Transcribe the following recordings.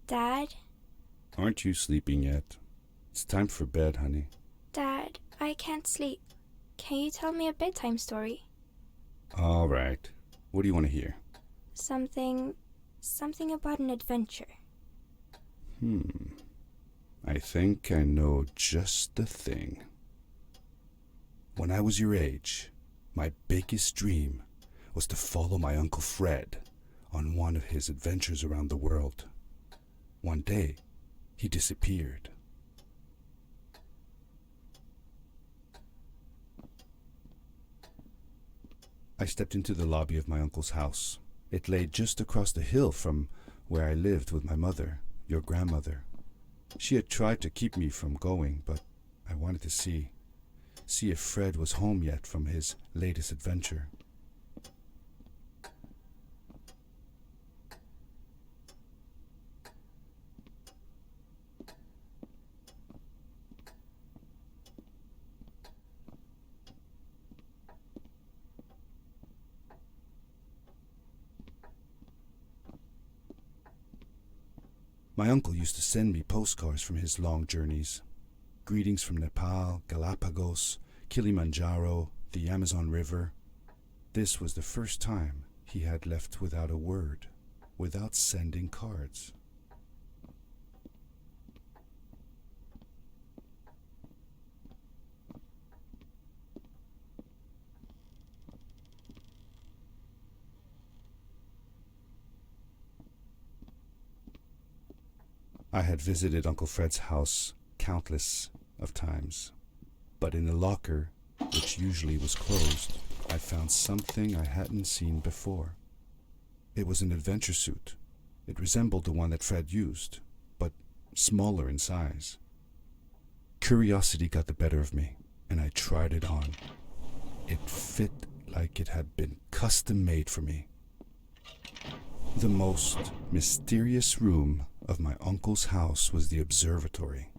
Dad? Aren't you sleeping yet? It's time for bed, honey. Dad, I can't sleep. Can you tell me a bedtime story? All right. What do you want to hear? Something about an adventure. I think I know just the thing. When I was your age, my biggest dream was to follow my Uncle Fred on one of his adventures around the world. One day, he disappeared. I stepped into the lobby of my uncle's house. It lay just across the hill from where I lived with my mother, your grandmother. She had tried to keep me from going, but I wanted to see if Fred was home yet from his latest adventure. My uncle used to send me postcards from his long journeys. Greetings from Nepal, Galapagos, Kilimanjaro, the Amazon River. This was the first time he had left without a word, without sending cards. I had visited Uncle Fred's house countless of times, but in the locker, which usually was closed, I found something I hadn't seen before. It was an adventure suit. It resembled the one that Fred used, but smaller in size. Curiosity got the better of me, and I tried it on. It fit like it had been custom made for me. The most mysterious room of my uncle's house was the observatory.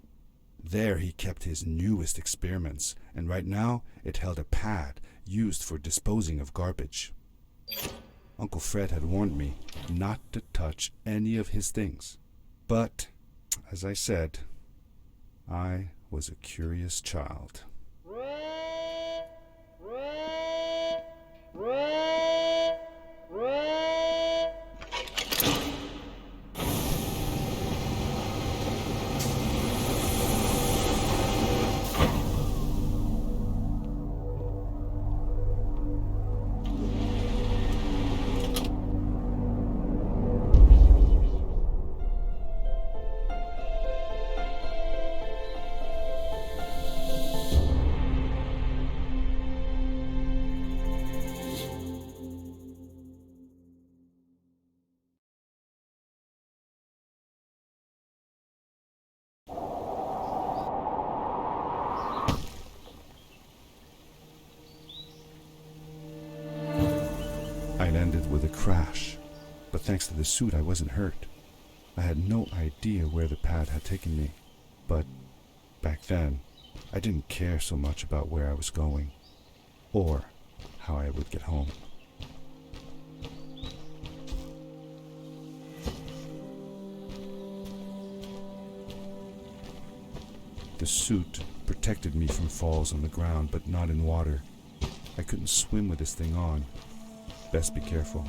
There he kept his newest experiments, and right now it held a pad used for disposing of garbage. Uncle Fred had warned me not to touch any of his things. But, as I said, I was a curious child. I landed with a crash, but thanks to the suit I wasn't hurt. I had no idea where the pad had taken me, but back then I didn't care so much about where I was going, or how I would get home. The suit protected me from falls on the ground, but not in water. I couldn't swim with this thing on. Best be careful.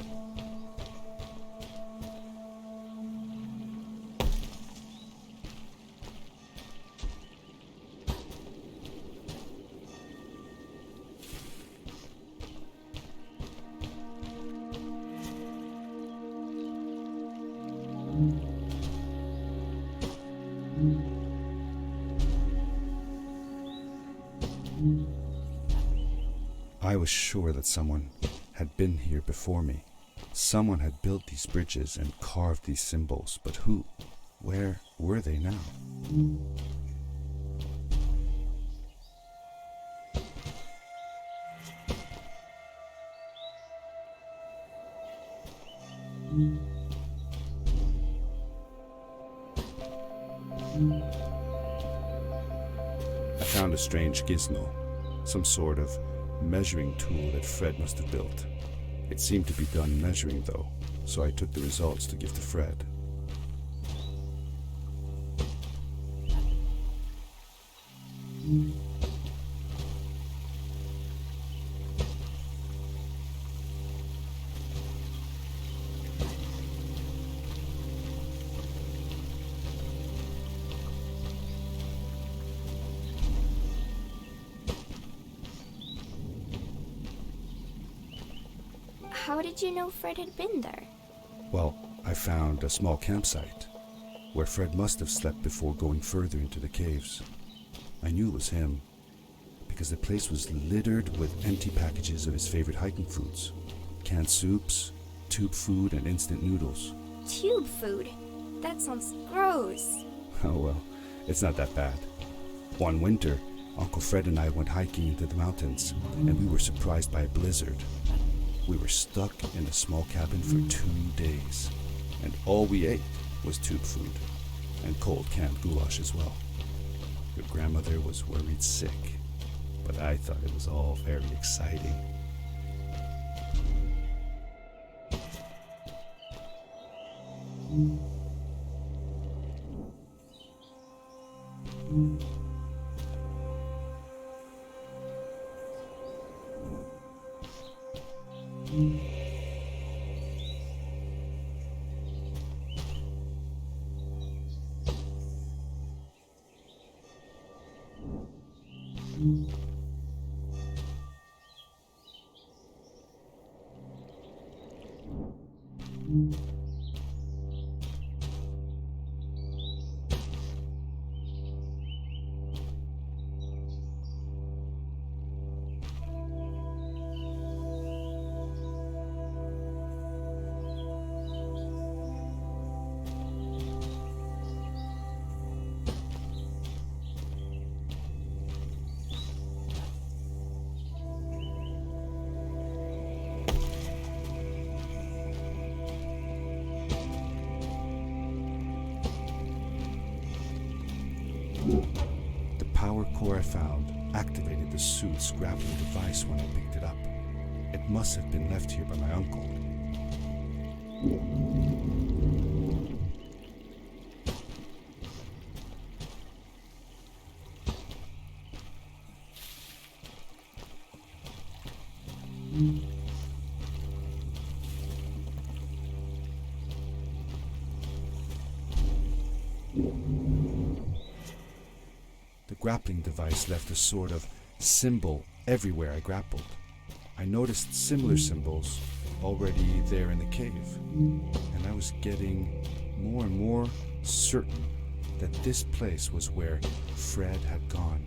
I was sure that someone had been here before me. Someone had built these bridges and carved these symbols, but who? Where were they now? I found a strange gizmo, some sort of measuring tool that Fred must have built. It seemed to be done measuring though, so I took the results to give to Fred. How did you know Fred had been there? Well, I found a small campsite where Fred must have slept before going further into the caves. I knew it was him because the place was littered with empty packages of his favorite hiking foods. Canned soups, tube food, and instant noodles. Tube food? That sounds gross. Oh well, it's not that bad. One winter, Uncle Fred and I went hiking into the mountains, and we were surprised by a blizzard. We were stuck in a small cabin for 2 days, and all we ate was tube food, and cold canned goulash as well. Your grandmother was worried sick, but I thought it was all very exciting. The power core I found activated the suit's grappling device when I picked it up. It must have been left here by my uncle. The grappling device left a sort of symbol everywhere I grappled. I noticed similar symbols already there in the cave, and I was getting more and more certain that this place was where Fred had gone.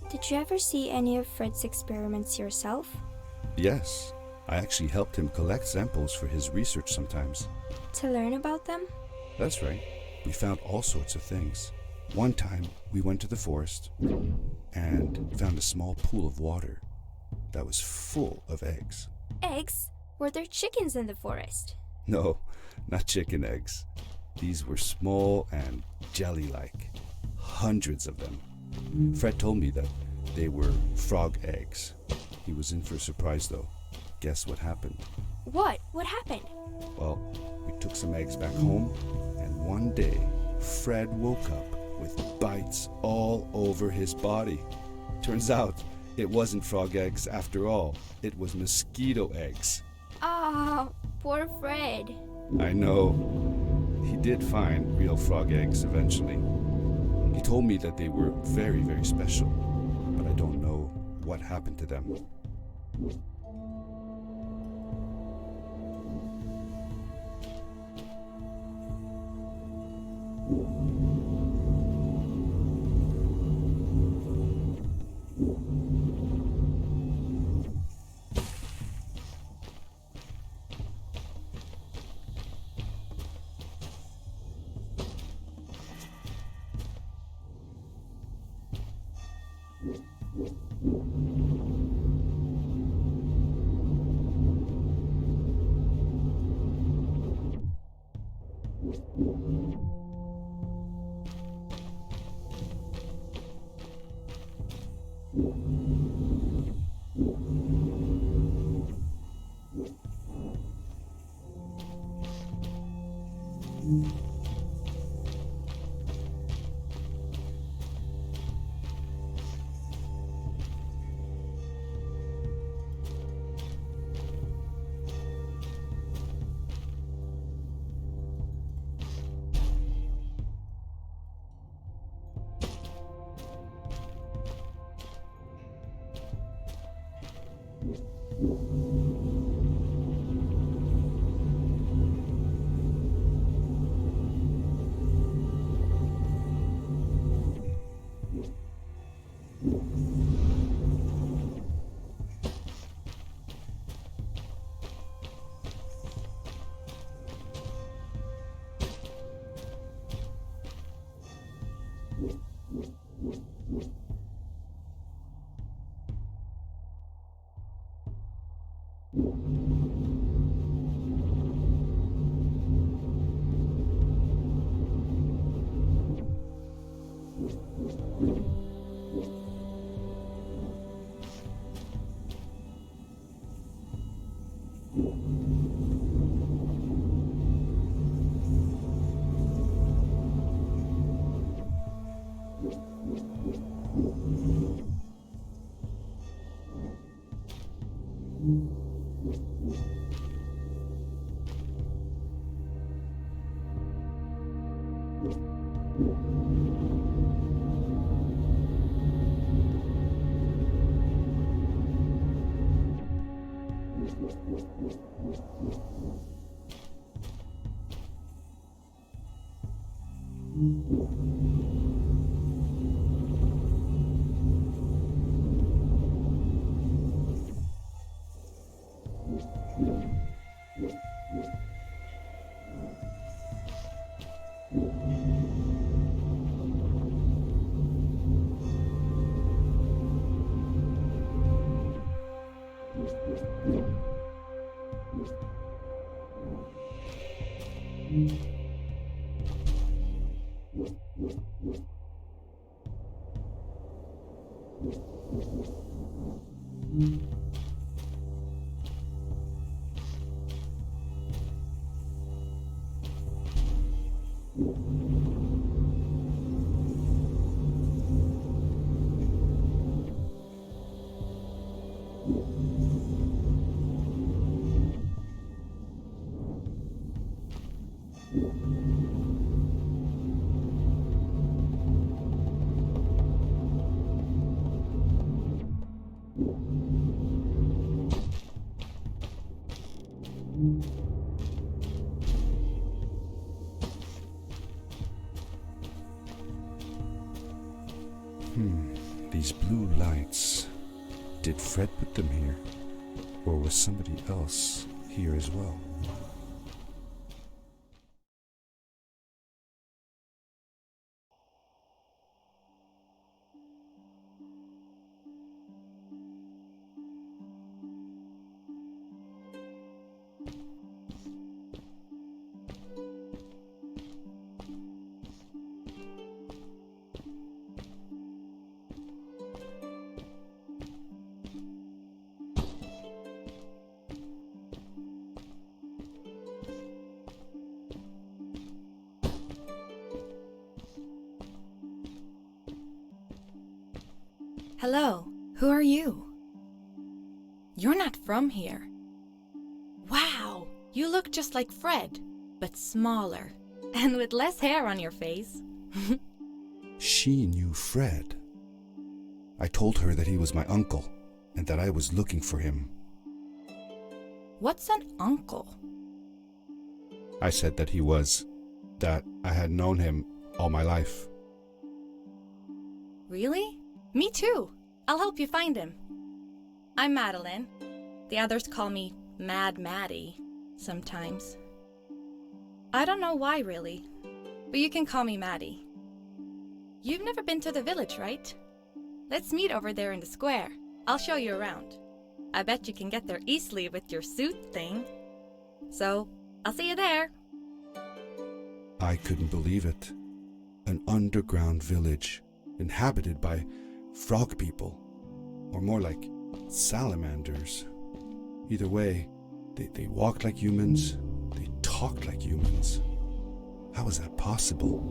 Did you ever see any of Fred's experiments yourself? Yes, I actually helped him collect samples for his research sometimes. To learn about them? That's right. We found all sorts of things. One time, we went to the forest and found a small pool of water that was full of eggs. Eggs? Were there chickens in the forest? No, not chicken eggs. These were small and jelly-like. Hundreds of them. Fred told me that they were frog eggs. He was in for a surprise though. Guess what happened? What? What happened? Well, we took some eggs back home, and one day, Fred woke up with bites all over his body. Turns out, it wasn't frog eggs after all. It was mosquito eggs. Ah, poor Fred. I know. He did find real frog eggs eventually. He told me that they were very, very special, but I don't know what happened to them. These blue lights. Did Fred put them here? Or was somebody else here as well? Hello, who are you? You're not from here. Wow, you look just like Fred, but smaller, and with less hair on your face. She knew Fred. I told her that he was my uncle, and that I was looking for him. What's an uncle? I said that that I had known him all my life. Really? Me too. I'll help you find him. I'm Madeline. The others call me Mad Maddie sometimes. I don't know why really, but you can call me Maddie. You've never been to the village, right? Let's meet over there in the square. I'll show you around. I bet you can get there easily with your suit thing. So, I'll see you there. I couldn't believe it. An underground village inhabited by frog people, or more like salamanders. Either way, they walked like humans, they talked like humans. How is that possible?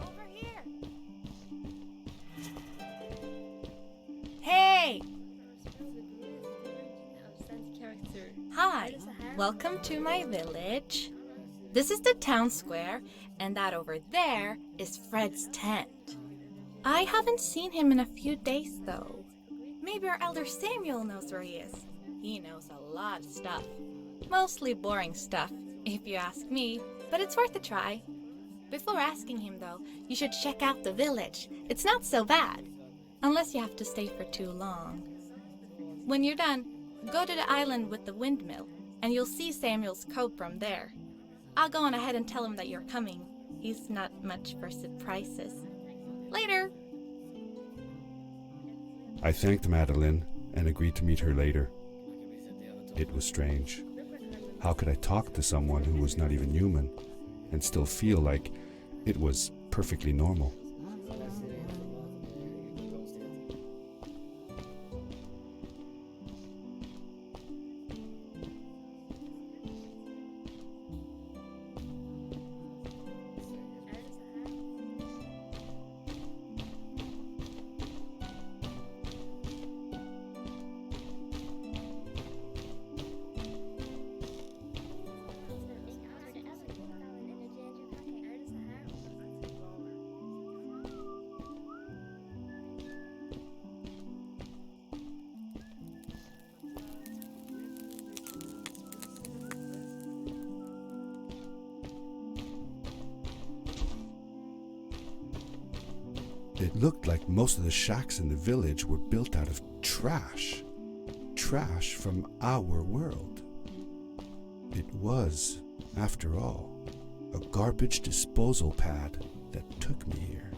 Over here. Hey! Hi, welcome to my village. This is the town square, and that over there is Fred's tent. I haven't seen him in a few days, though. Maybe our elder Samuel knows where he is. He knows a lot of stuff. Mostly boring stuff, if you ask me, but it's worth a try. Before asking him, though, you should check out the village. It's not so bad, unless you have to stay for too long. When you're done, go to the island with the windmill, and you'll see Samuel's coat from there. I'll go on ahead and tell him that you're coming. He's not much for surprises. Later! I thanked Madeline and agreed to meet her later. It was strange. How could I talk to someone who was not even human and still feel like it was perfectly normal? It looked like most of the shacks in the village were built out of trash. Trash from our world. It was, after all, a garbage disposal pad that took me here.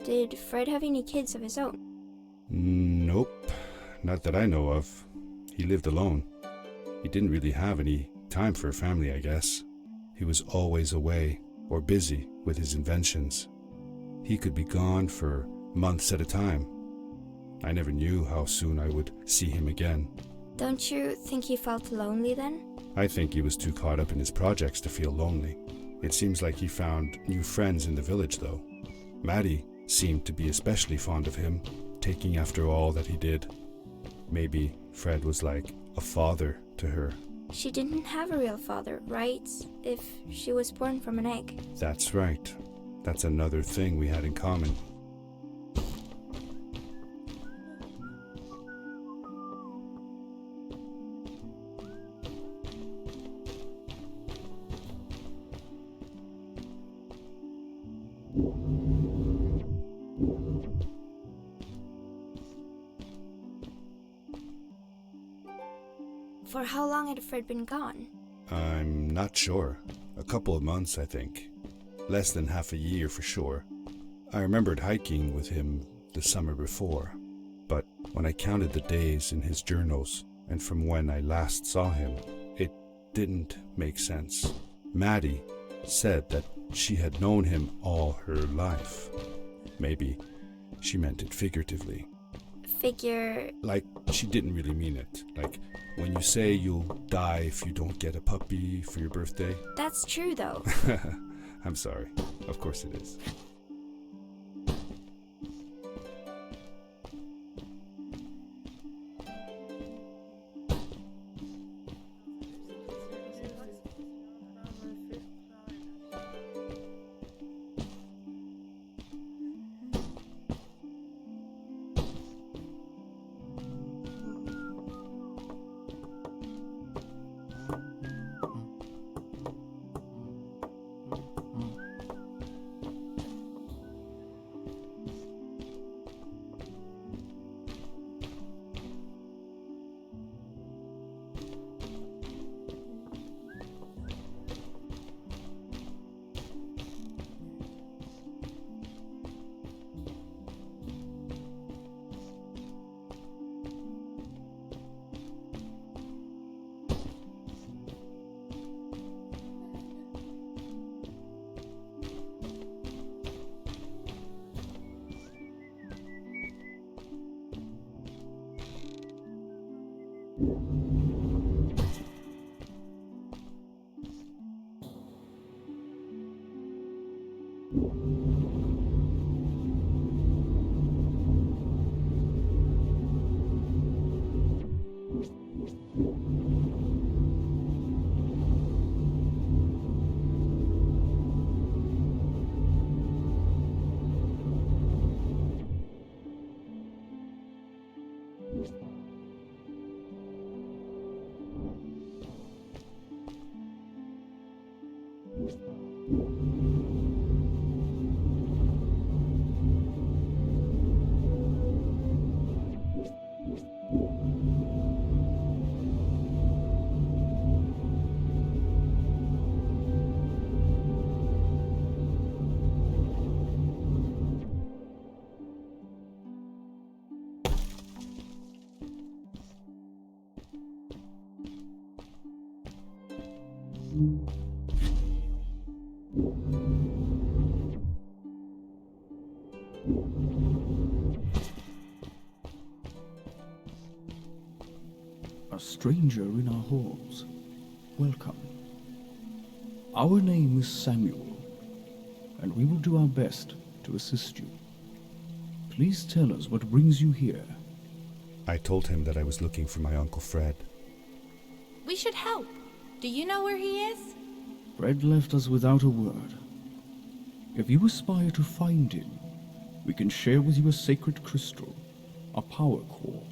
Did Fred have any kids of his own? Nope, not that I know of. He lived alone. He didn't really have any time for a family, I guess. He was always away or busy with his inventions. He could be gone for months at a time. I never knew how soon I would see him again. Don't you think he felt lonely then? I think he was too caught up in his projects to feel lonely. It seems like he found new friends in the village, though. Maddie seemed to be especially fond of him, taking after all that he did. Maybe Fred was like a father to her. She didn't have a real father, right? If she was born from an egg. That's right. That's another thing we had in common. For how long had Fred been gone? I'm not sure. A couple of months, I think. Less than half a year for sure. I remembered hiking with him the summer before, but when I counted the days in his journals and from when I last saw him, it didn't make sense. Maddie said that she had known him all her life. Maybe she meant it figuratively. Like she didn't really mean it. Like when you say you'll die if you don't get a puppy for your birthday. That's true, though. I'm sorry. Of course it is. A stranger in our halls. Welcome. Our name is Samuel, and we will do our best to assist you. Please tell us what brings you here. I told him that I was looking for my Uncle Fred. We should help. Do you know where he is? Fred left us without a word. If you aspire to find him, we can share with you a sacred crystal, a power core.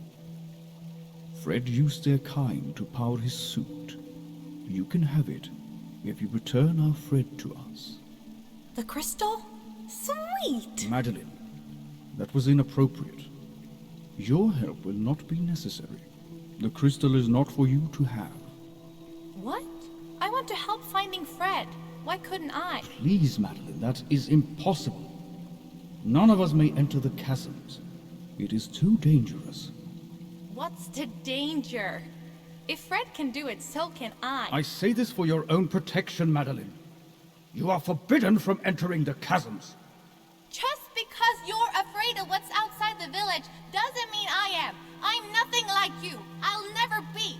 Fred used their kind to power his suit. You can have it if you return our Fred to us. The crystal? Sweet! Madeline, that was inappropriate. Your help will not be necessary. The crystal is not for you to have. What? I want to help finding Fred. Why couldn't I? Please, Madeline, that is impossible. None of us may enter the chasms. It is too dangerous. What's the danger? If Fred can do it, so can I. I say this for your own protection, Madeline. You are forbidden from entering the chasms. Just because you're afraid of what's outside the village doesn't mean I am. I'm nothing like you. I'll never be.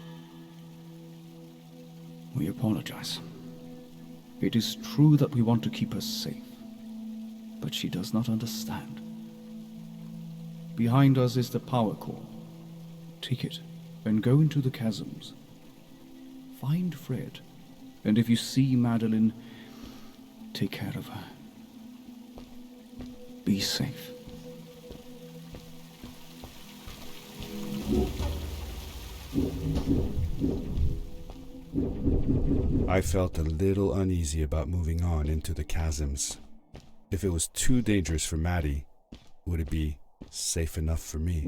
We apologize. It is true that we want to keep her safe, but she does not understand. Behind us is the power core. Take it and go into the chasms. Find Fred, and if you see Madeline, take care of her. Be safe. I felt a little uneasy about moving on into the chasms. If it was too dangerous for Maddie, would it be safe enough for me?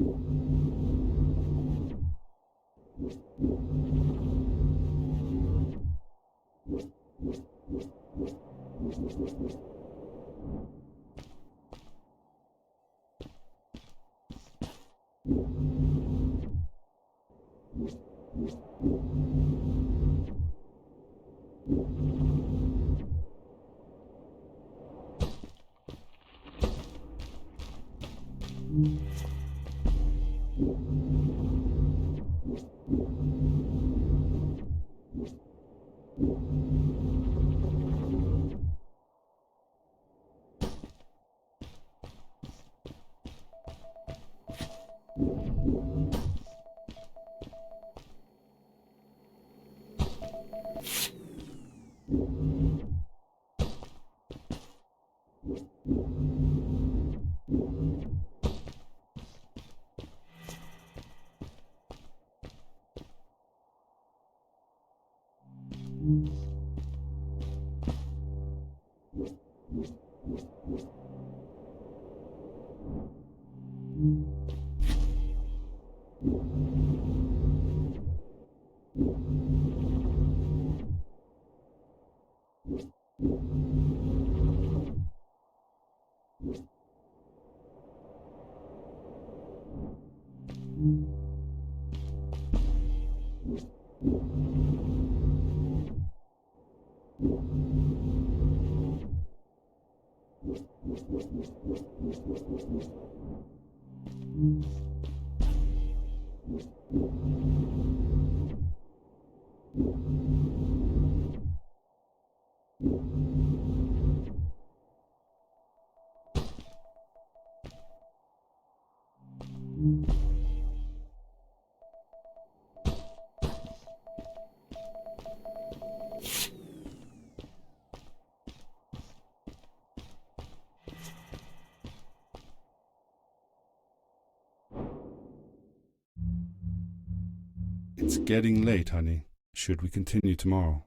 It's getting late, honey. Should we continue tomorrow?